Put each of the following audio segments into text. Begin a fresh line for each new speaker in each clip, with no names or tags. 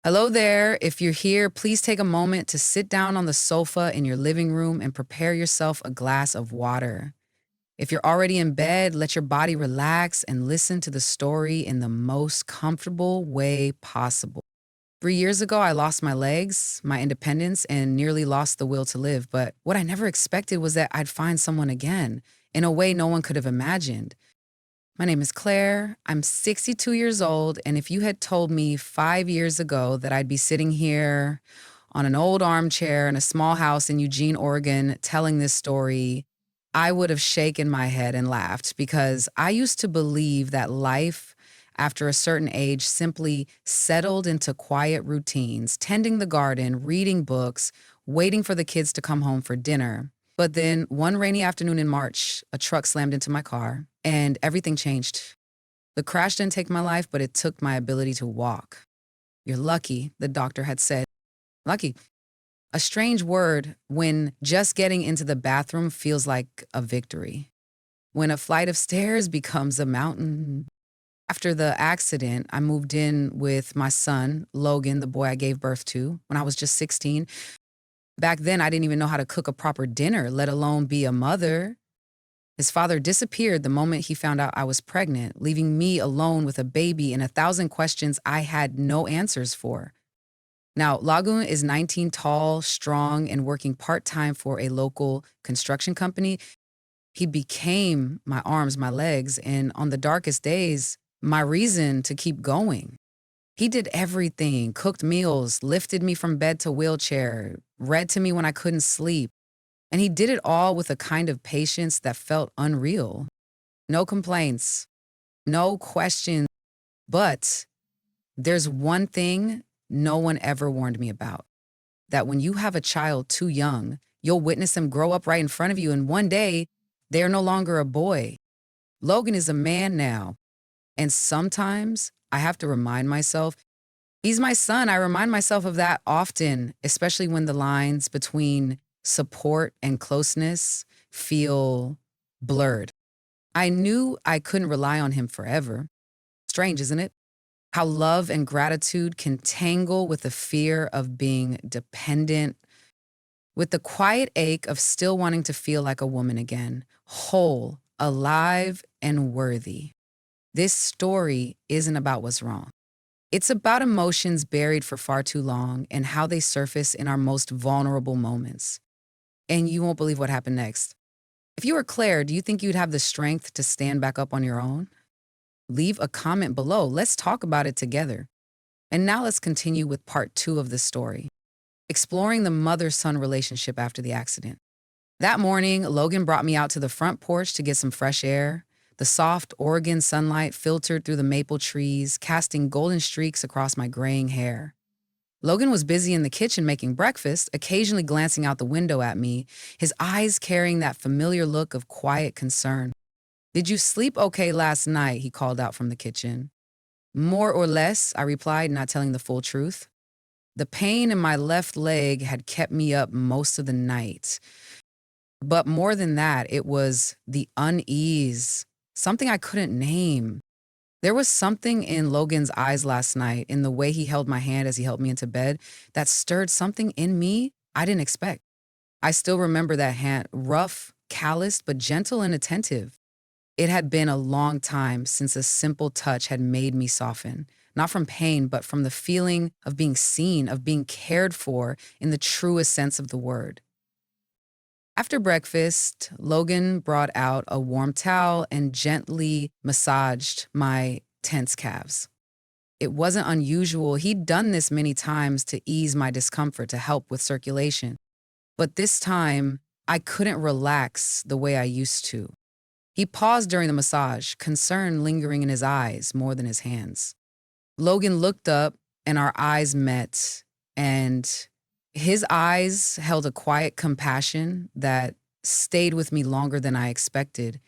Hello there. If you're here, please take a moment to sit down on the sofa in your living room and prepare yourself a glass of water. If you're already in bed, let your body relax and listen to the story in the most comfortable way possible. 3 years ago, I lost my legs, my independence, and nearly lost the will to live. But what I never expected was that I'd find someone again in a way no one could have imagined. My name is Claire. I'm 62 years old, and if you had told me 5 years ago that I'd be sitting here on an old armchair in a small house in Eugene, Oregon, telling this story, I would have shaken my head and laughed because I used to believe that life after a certain age simply settled into quiet routines, tending the garden, reading books, waiting for the kids to come home for dinner. But then one rainy afternoon in March, a truck slammed into my car and everything changed. The crash didn't take my life, but it took my ability to walk. You're lucky, the doctor had said. Lucky. A strange word when just getting into the bathroom feels like a victory. When a flight of stairs becomes a mountain. After the accident, I moved in with my son, Logan, the boy I gave birth to, when I was just 16. Back then, I didn't even know how to cook a proper dinner, let alone be a mother. His father disappeared the moment he found out I was pregnant, leaving me alone with a baby and 1,000 questions I had no answers for. Now, Logan is 19, tall, strong, and working part time for a local construction company. He became my arms, my legs, and on the darkest days, my reason to keep going. He did everything, cooked meals, lifted me from bed to wheelchair, read to me when I couldn't sleep. And he did it all with a kind of patience that felt unreal. No complaints, no questions. But there's one thing no one ever warned me about, that when you have a child too young, you'll witness them grow up right in front of you, and one day, they're no longer a boy. Logan is a man now. And sometimes I have to remind myself, he's my son. I remind myself of that often, especially when the lines between support and closeness feel blurred. I knew I couldn't rely on him forever. Strange, isn't it? How love and gratitude can tangle with the fear of being dependent, with the quiet ache of still wanting to feel like a woman again, whole, alive, and worthy. This story isn't about what's wrong. It's about emotions buried for far too long and how they surface in our most vulnerable moments. And you won't believe what happened next. If you were Claire, do you think you'd have the strength to stand back up on your own? Leave a comment below. Let's talk about it together. And now let's continue with part two of the story, exploring the mother-son relationship after the accident. That morning, Logan brought me out to the front porch to get some fresh air. The soft Oregon sunlight filtered through the maple trees, casting golden streaks across my graying hair. Logan was busy in the kitchen making breakfast, occasionally glancing out the window at me, his eyes carrying that familiar look of quiet concern. "Did you sleep okay last night?" he called out from the kitchen. "More or less," I replied, not telling the full truth. The pain in my left leg had kept me up most of the night. But more than that, it was the unease, something I couldn't name. There was something in Logan's eyes last night, in the way he held my hand as he helped me into bed, that stirred something in me I didn't expect. I still remember that hand, rough, calloused, but gentle and attentive. It had been a long time since a simple touch had made me soften, not from pain, but from the feeling of being seen, of being cared for in the truest sense of the word. After breakfast, Logan brought out a warm towel and gently massaged my tense calves. It wasn't unusual. He'd done this many times to ease my discomfort, to help with circulation. But this time, I couldn't relax the way I used to. He paused during the massage, concern lingering in his eyes more than his hands. Logan looked up and our eyes met, and his eyes held a quiet compassion that stayed with me longer than I expected.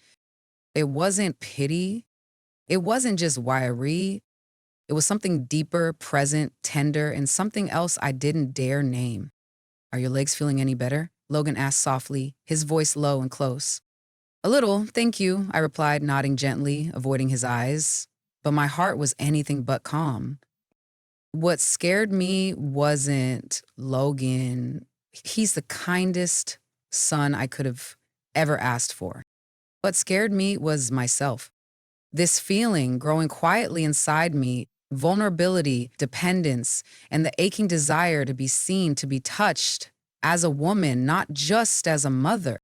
It wasn't pity. It wasn't just wiry. It was something deeper, present, tender, and something else I didn't dare name. "Are your legs feeling any better?" Logan asked softly, his voice low and close. "A little, thank you," I replied, nodding gently, avoiding his eyes. But my heart was anything but calm. What scared me wasn't Logan. He's the kindest son I could have ever asked for. What scared me was myself. This feeling growing quietly inside me, vulnerability, dependence, and the aching desire to be seen, to be touched as a woman, not just as a mother.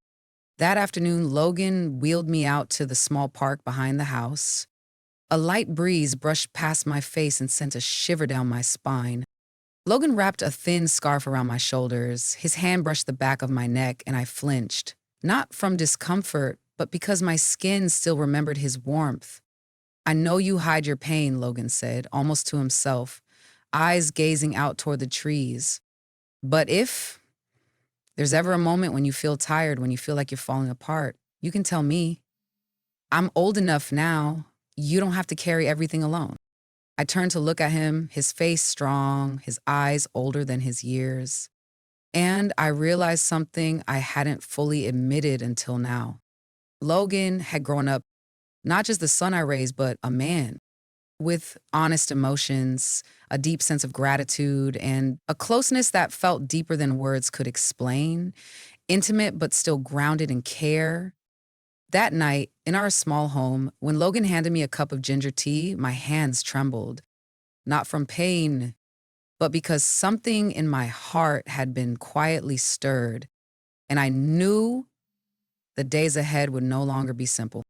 That afternoon, Logan wheeled me out to the small park behind the house. A light breeze brushed past my face and sent a shiver down my spine. Logan wrapped a thin scarf around my shoulders. His hand brushed the back of my neck, and I flinched. Not from discomfort, but because my skin still remembered his warmth. I know you hide your pain, Logan said, almost to himself, eyes gazing out toward the trees. But if there's ever a moment when you feel tired, when you feel like you're falling apart, you can tell me. I'm old enough now. You don't have to carry everything alone. I turned to look at him, his face strong, his eyes older than his years. And I realized something I hadn't fully admitted until now. Logan had grown up not just the son I raised, but a man with honest emotions, a deep sense of gratitude, and a closeness that felt deeper than words could explain, intimate but still grounded in care. That night, in our small home, when Logan handed me a cup of ginger tea, my hands trembled, not from pain, but because something in my heart had been quietly stirred, and I knew the days ahead would no longer be simple.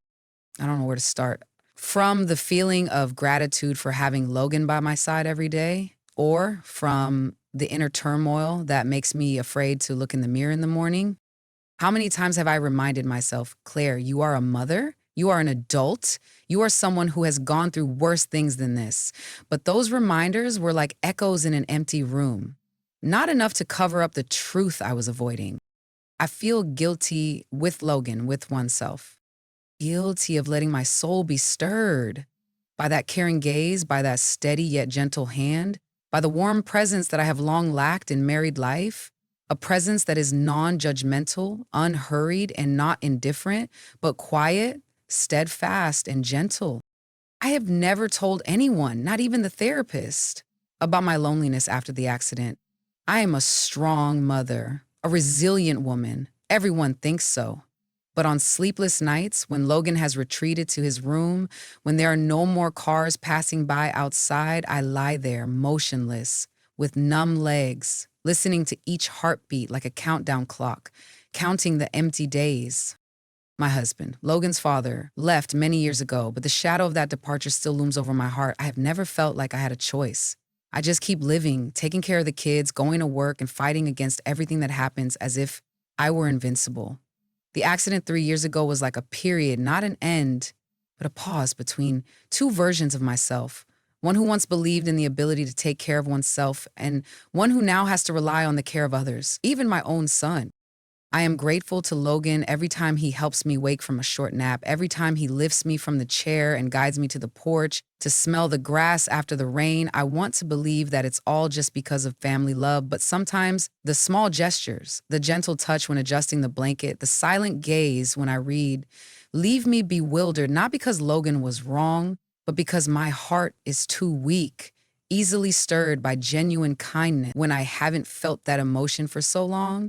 I don't know where to start. From the feeling of gratitude for having Logan by my side every day, or from the inner turmoil that makes me afraid to look in the mirror in the morning. How many times have I reminded myself, Claire, you are a mother, you are an adult, you are someone who has gone through worse things than this. But those reminders were like echoes in an empty room, not enough to cover up the truth I was avoiding. I feel guilty with Logan, with oneself. Guilty of letting my soul be stirred by that caring gaze, by that steady yet gentle hand, by the warm presence that I have long lacked in married life, a presence that is non-judgmental, unhurried, and not indifferent, but quiet, steadfast, and gentle. I have never told anyone, not even the therapist, about my loneliness after the accident. I am a strong mother, a resilient woman. Everyone thinks so. But on sleepless nights, when Logan has retreated to his room, when there are no more cars passing by outside, I lie there, motionless, with numb legs, listening to each heartbeat like a countdown clock, counting the empty days. My husband, Logan's father, left many years ago, but the shadow of that departure still looms over my heart. I have never felt like I had a choice. I just keep living, taking care of the kids, going to work, and fighting against everything that happens as if I were invincible. The accident 3 years ago was like a period, not an end, but a pause between two versions of myself. One who once believed in the ability to take care of oneself, and one who now has to rely on the care of others, even my own son. I am grateful to Logan every time he helps me wake from a short nap, every time he lifts me from the chair and guides me to the porch to smell the grass after the rain. I want to believe that it's all just because of family love, but sometimes the small gestures, the gentle touch when adjusting the blanket, the silent gaze when I read, leave me bewildered, not because Logan was wrong, but because my heart is too weak, easily stirred by genuine kindness when I haven't felt that emotion for so long.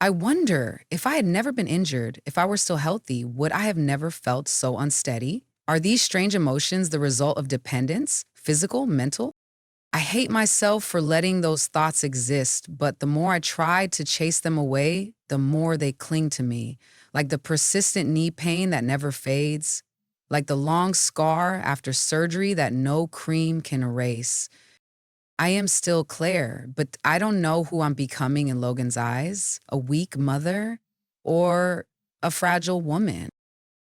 I wonder, if I had never been injured, if I were still healthy, would I have never felt so unsteady? Are these strange emotions the result of dependence, physical, mental? I hate myself for letting those thoughts exist, but the more I try to chase them away, the more they cling to me, like the persistent knee pain that never fades, like the long scar after surgery that no cream can erase. I am still Claire, but I don't know who I'm becoming in Logan's eyes, a weak mother or a fragile woman.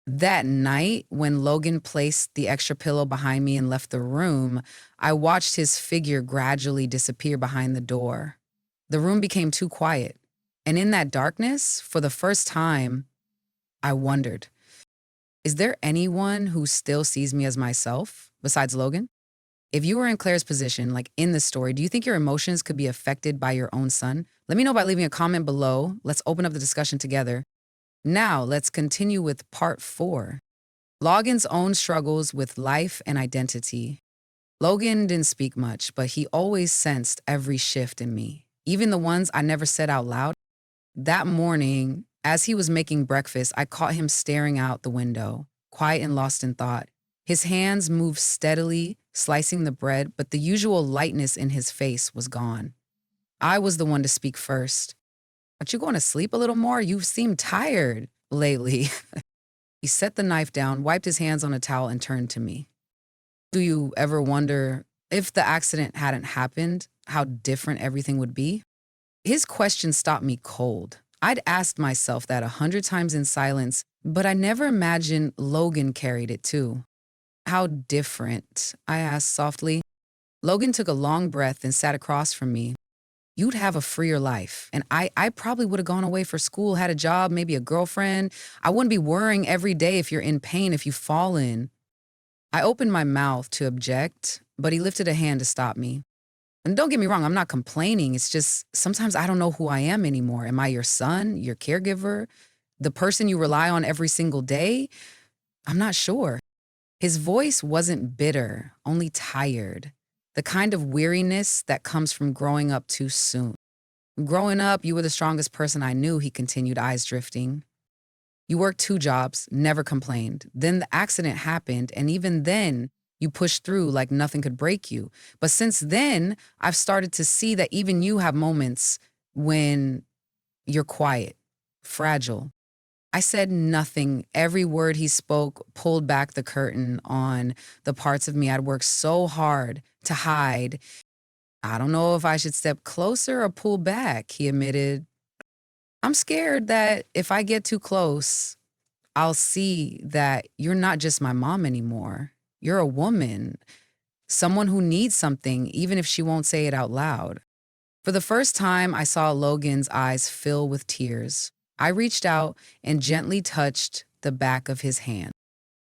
That night, when Logan placed the extra pillow behind me and left the room, I watched his figure gradually disappear behind the door. The room became too quiet. And in that darkness, for the first time, I wondered, is there anyone who still sees me as myself besides Logan? If you were in Claire's position, like in the story, do you think your emotions could be affected by your own son? Let me know by leaving a comment below. Let's open up the discussion together. Now, let's continue with part 4. Logan's own struggles with life and identity. Logan didn't speak much, but he always sensed every shift in me, even the ones I never said out loud. That morning, as he was making breakfast, I caught him staring out the window, quiet and lost in thought. His hands moved steadily, slicing the bread, but the usual lightness in his face was gone. I was the one to speak first. Aren't you going to sleep a little more? You seem tired lately. He set the knife down, wiped his hands on a towel, and turned to me. Do you ever wonder if the accident hadn't happened, how different everything would be? His question stopped me cold. I'd asked myself that 100 times in silence, but I never imagined Logan carried it too. How different? I asked softly. Logan took a long breath and sat across from me. You'd have a freer life, and I probably would have gone away for school, had a job, maybe a girlfriend. I wouldn't be worrying every day if you're in pain, if you've fallen. I opened my mouth to object, but he lifted a hand to stop me. And don't get me wrong, I'm not complaining. It's just sometimes I don't know who I am anymore. Am I your son, your caregiver, the person you rely on every single day? I'm not sure. His voice wasn't bitter, only tired. The kind of weariness that comes from growing up too soon. Growing up, you were the strongest person I knew, he continued, eyes drifting. You worked 2 jobs, never complained. Then the accident happened, and even then, you pushed through like nothing could break you. But since then, I've started to see that even you have moments when you're quiet, fragile. I said nothing. Every word he spoke pulled back the curtain on the parts of me I'd worked so hard to hide. I don't know if I should step closer or pull back, he admitted. I'm scared that if I get too close, I'll see that you're not just my mom anymore. You're a woman, someone who needs something, even if she won't say it out loud. For the first time, I saw Logan's eyes fill with tears. I reached out and gently touched the back of his hand.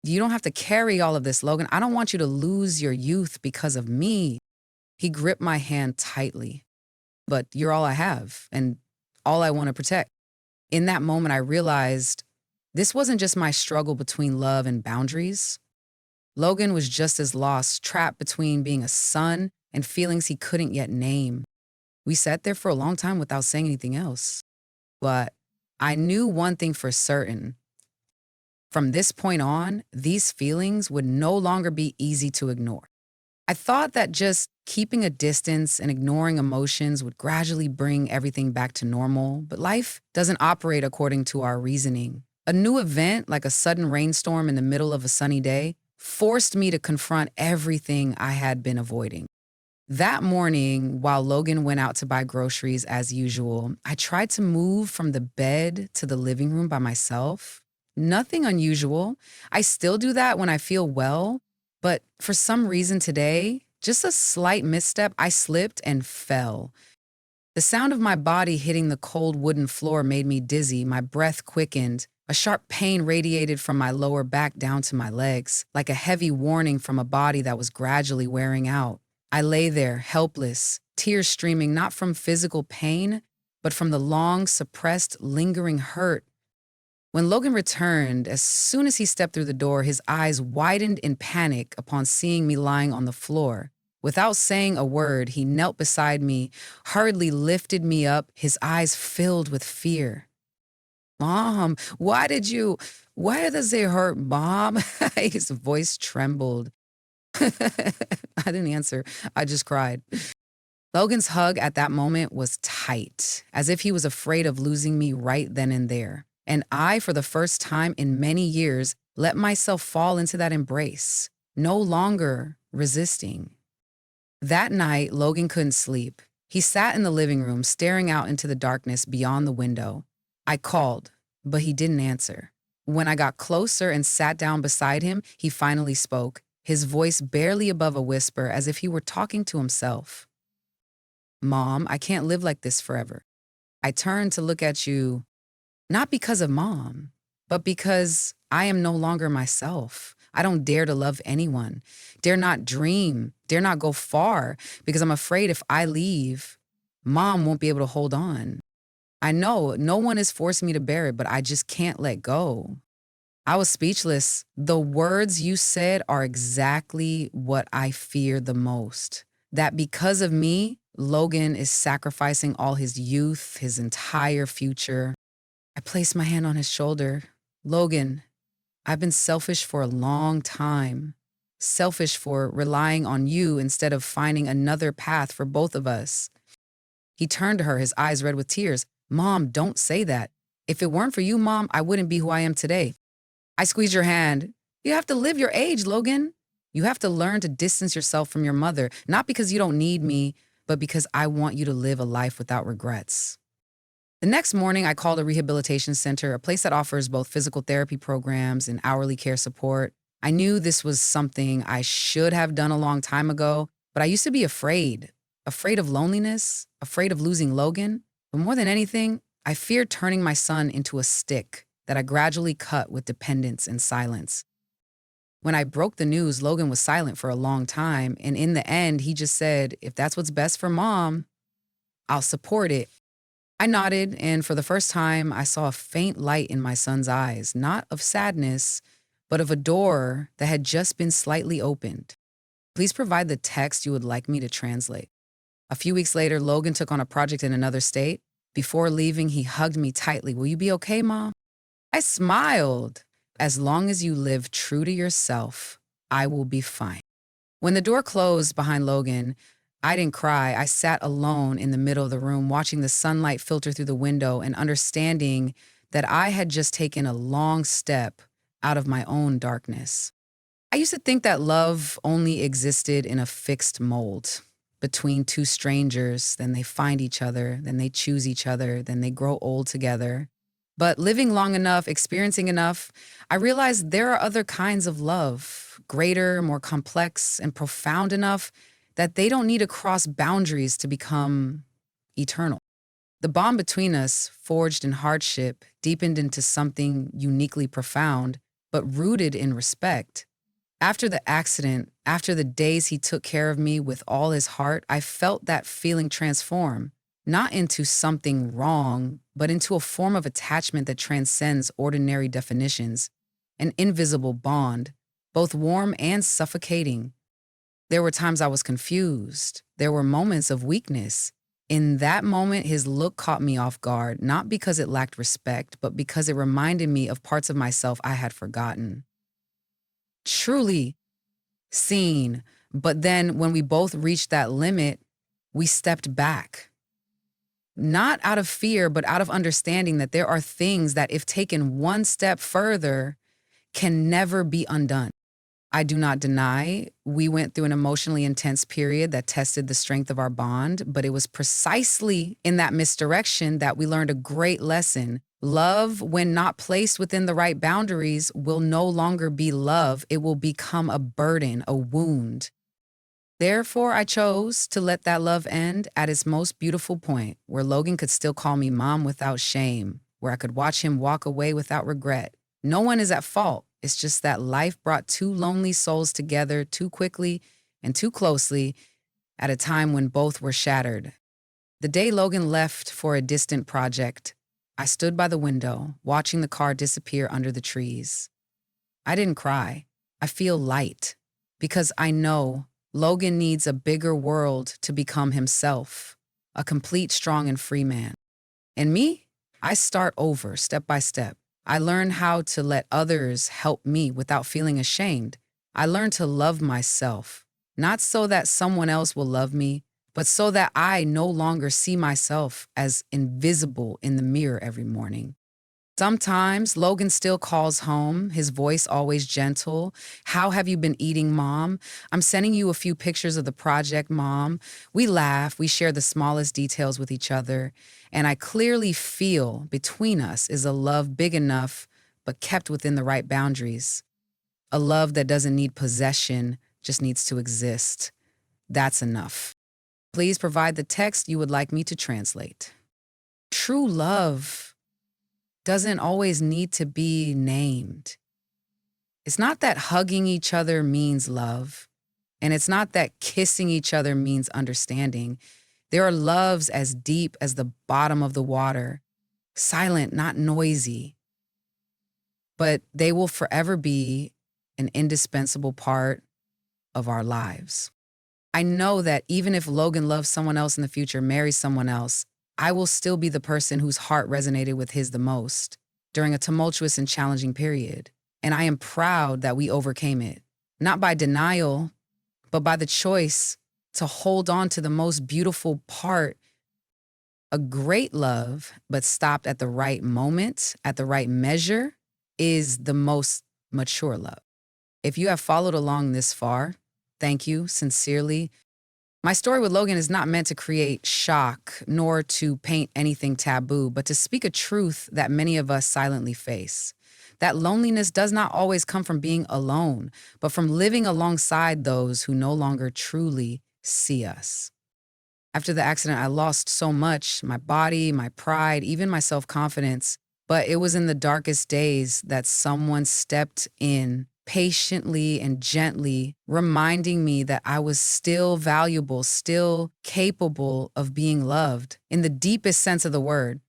You don't have to carry all of this, Logan. I don't want you to lose your youth because of me. He gripped my hand tightly. But you're all I have and all I want to protect. In that moment, I realized this wasn't just my struggle between love and boundaries. Logan was just as lost, trapped between being a son and feelings he couldn't yet name. We sat there for a long time without saying anything else. But I knew one thing for certain. From this point on, these feelings would no longer be easy to ignore. I thought that just keeping a distance and ignoring emotions would gradually bring everything back to normal, but life doesn't operate according to our reasoning. A new event, like a sudden rainstorm in the middle of a sunny day, forced me to confront everything I had been avoiding. That morning, while Logan went out to buy groceries as usual, I tried to move from the bed to the living room by myself. Nothing unusual. I still do that when I feel well, but for some reason today, just a slight misstep, I slipped and fell. The sound of my body hitting the cold wooden floor made me dizzy. My breath quickened. A sharp pain radiated from my lower back down to my legs, like a heavy warning from a body that was gradually wearing out. I lay there, helpless, tears streaming not from physical pain, but from the long, suppressed, lingering hurt. When Logan returned, as soon as he stepped through the door, his eyes widened in panic upon seeing me lying on the floor. Without saying a word, he knelt beside me, hurriedly lifted me up, his eyes filled with fear. Mom, why does it hurt, Mom? His voice trembled. I didn't answer. I just cried. Logan's hug at that moment was tight, as if he was afraid of losing me right then and there. And I, for the first time in many years, let myself fall into that embrace, no longer resisting. That night, Logan couldn't sleep. He sat in the living room, staring out into the darkness beyond the window. I called, but he didn't answer. When I got closer and sat down beside him, he finally spoke, his voice barely above a whisper, as if he were talking to himself. Mom, I can't live like this forever. I turned to look at you, not because of Mom, but because I am no longer myself. I don't dare to love anyone, dare not dream, dare not go far, because I'm afraid if I leave, Mom won't be able to hold on. I know no one is forcing me to bear it, but I just can't let go. I was speechless. The words you said are exactly what I fear the most. That because of me, Logan is sacrificing all his youth, his entire future. I placed my hand on his shoulder. Logan, I've been selfish for a long time. Selfish for relying on you instead of finding another path for both of us. He turned to her, his eyes red with tears. Mom, don't say that. If it weren't for you, Mom, I wouldn't be who I am today. I squeezed your hand. You have to live your age, Logan. You have to learn to distance yourself from your mother, not because you don't need me, but because I want you to live a life without regrets. The next morning, I called a rehabilitation center, a place that offers both physical therapy programs and hourly care support. I knew this was something I should have done a long time ago, but I used to be afraid of loneliness, afraid of losing Logan. But more than anything, I feared turning my son into a stick that I gradually cut with dependence and silence. When I broke the news, Logan was silent for a long time, and in the end, he just said, if that's what's best for Mom, I'll support it. I nodded, and for the first time, I saw a faint light in my son's eyes, not of sadness, but of a door that had just been slightly opened. Please provide the text you would like me to translate. A few weeks later, Logan took on a project in another state. Before leaving, he hugged me tightly. Will you be okay, Mom? I smiled. As long as you live true to yourself, I will be fine. When the door closed behind Logan, I didn't cry. I sat alone in the middle of the room, watching the sunlight filter through the window and understanding that I had just taken a long step out of my own darkness. I used to think that love only existed in a fixed mold between two strangers, then they find each other, then they choose each other, then they grow old together. But living long enough, experiencing enough, I realized there are other kinds of love, greater, more complex, and profound enough that they don't need to cross boundaries to become eternal. The bond between us, forged in hardship, deepened into something uniquely profound, but rooted in respect. After the accident, after the days he took care of me with all his heart, I felt that feeling transform, not into something wrong, but into a form of attachment that transcends ordinary definitions, an invisible bond, both warm and suffocating. There were times I was confused. There were moments of weakness. In that moment, his look caught me off guard, not because it lacked respect, but because it reminded me of parts of myself I had forgotten. Truly seen. But then when we both reached that limit, we stepped back. Not out of fear, but out of understanding that there are things that, if taken one step further, can never be undone. I do not deny we went through an emotionally intense period that tested the strength of our bond, but it was precisely in that misdirection that we learned a great lesson. Love, when not placed within the right boundaries, will no longer be love. It will become a burden, a wound. Therefore, I chose to let that love end at its most beautiful point, where Logan could still call me Mom without shame, where I could watch him walk away without regret. No one is at fault. It's just that life brought two lonely souls together too quickly and too closely at a time when both were shattered. The day Logan left for a distant project, I stood by the window, watching the car disappear under the trees. I didn't cry. I feel light, because I know Logan needs a bigger world to become himself, a complete, strong, and free man. And me, I start over step by step. I learn how to let others help me without feeling ashamed. I learn to love myself, not so that someone else will love me, but so that I no longer see myself as invisible in the mirror every morning. Sometimes Logan still calls home, his voice always gentle. How have you been eating, Mom? I'm sending you a few pictures of the project, Mom. We laugh, we share the smallest details with each other, and I clearly feel between us is a love big enough, but kept within the right boundaries. A love that doesn't need possession, just needs to exist. That's enough. Please provide the text you would like me to translate. True love doesn't always need to be named. It's not that hugging each other means love, and it's not that kissing each other means understanding. There are loves as deep as the bottom of the water, silent, not noisy. but they will forever be an indispensable part of our lives. I know that even if Logan loves someone else in the future, marries someone else, I will still be the person whose heart resonated with his the most during a tumultuous and challenging period. And I am proud that we overcame it, not by denial, but by the choice to hold on to the most beautiful part. A great love, but stopped at the right moment, at the right measure, is the most mature love. If you have followed along this far, thank you sincerely. My story with Logan is not meant to create shock nor to paint anything taboo, but to speak a truth that many of us silently face. That loneliness does not always come from being alone, but from living alongside those who no longer truly see us. After the accident, I lost so much, my body, my pride, even my self-confidence. But it was in the darkest days that someone stepped in patiently and gently, reminding me that I was still valuable, still capable of being loved in the deepest sense of the word.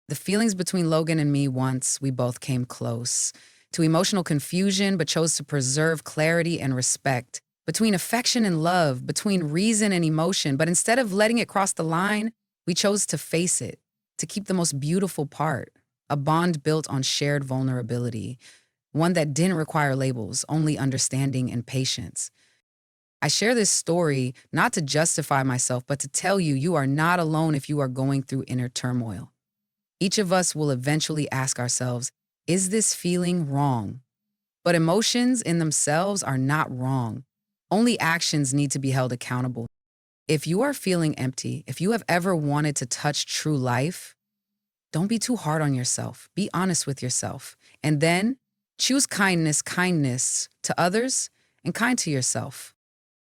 The feelings between Logan and me once we both came close to emotional confusion, but chose to preserve clarity and respect, between affection and love, between reason and emotion. But instead of letting it cross the line, we chose to face it, to keep the most beautiful part, a bond built on shared vulnerability, one that didn't require labels, only understanding and patience. I share this story not to justify myself, but to tell you you are not alone if you are going through inner turmoil. Each of us will eventually ask ourselves, is this feeling wrong? But emotions in themselves are not wrong. Only actions need to be held accountable. If you are feeling empty, if you have ever wanted to touch true life, don't be too hard on yourself. Be honest with yourself. And then choose kindness to others and kind to yourself.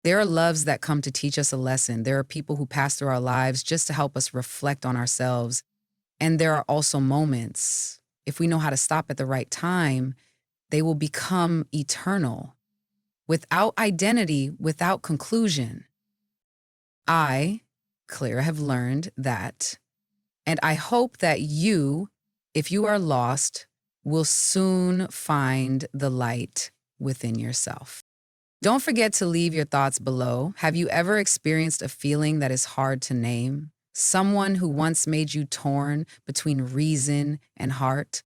There are loves that come to teach us a lesson. There are people who pass through our lives just to help us reflect on ourselves. And there are also moments, if we know how to stop at the right time, they will become eternal. Without identity, without conclusion. I, Clara, have learned that, and I hope that you, if you are lost, will soon find the light within yourself. Don't forget to leave your thoughts below. Have you ever experienced a feeling that is hard to name? Someone who once made you torn between reason and heart?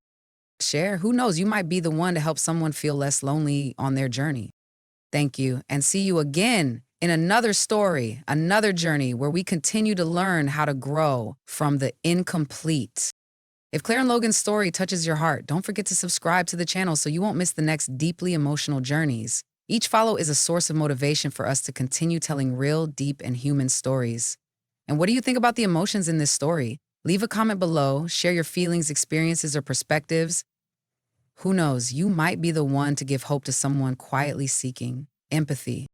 Share. Who knows, you might be the one to help someone feel less lonely on their journey. Thank you, and see you again in another story, another journey where we continue to learn how to grow from the incomplete. If Claire and Logan's story touches your heart, don't forget to subscribe to the channel so you won't miss the next deeply emotional journeys. Each follow is a source of motivation for us to continue telling real, deep, and human stories. And what do you think about the emotions in this story? Leave a comment below, share your feelings, experiences, or perspectives. Who knows, you might be the one to give hope to someone quietly seeking empathy.